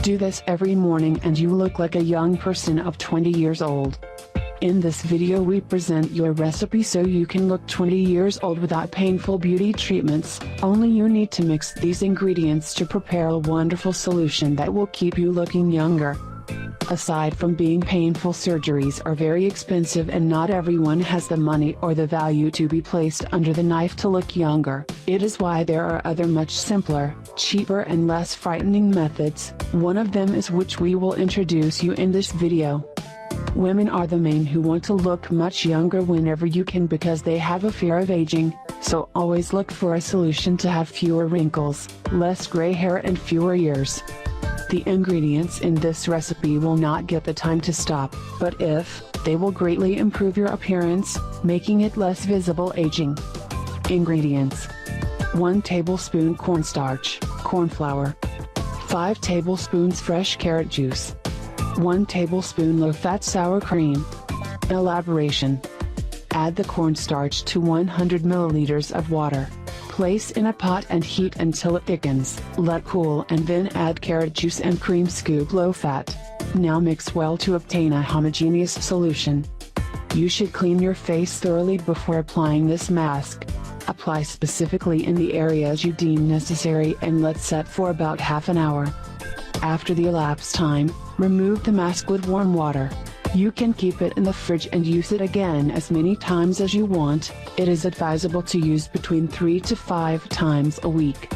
Do this every morning and you look like a young person of 20 years old. In this video we present your recipe so you can look 20 years old without painful beauty treatments. Only you need to mix these ingredients to prepare a wonderful solution that will keep you looking younger. Aside from being painful, surgeries are very expensive and not everyone has the money or the value to be placed under the knife to look younger. It is why there are other much simpler, cheaper and less frightening methods. One of them is which we will introduce you in this video. Women are the main who want to look much younger whenever you can because they have a fear of aging, so always look for a solution to have fewer wrinkles, less gray hair and fewer years. The ingredients in this recipe will not get the time to stop, but they will greatly improve your appearance, making it less visible aging. Ingredients: 1 tablespoon cornstarch, cornflour, 5 tablespoons fresh carrot juice, 1 tablespoon low-fat sour cream. Elaboration: add the cornstarch to 100 milliliters of water. Place in a pot and heat until it thickens. Let cool and then add carrot juice and cream. Scoop low fat. Now mix well to obtain a homogeneous solution. You should clean your face thoroughly before applying this mask. Apply specifically in the areas you deem necessary and let set for about half an hour. After the elapsed time, remove the mask with warm water. You can keep it in the fridge and use it again as many times as you want. It is advisable to use between 3 to 5 times a week.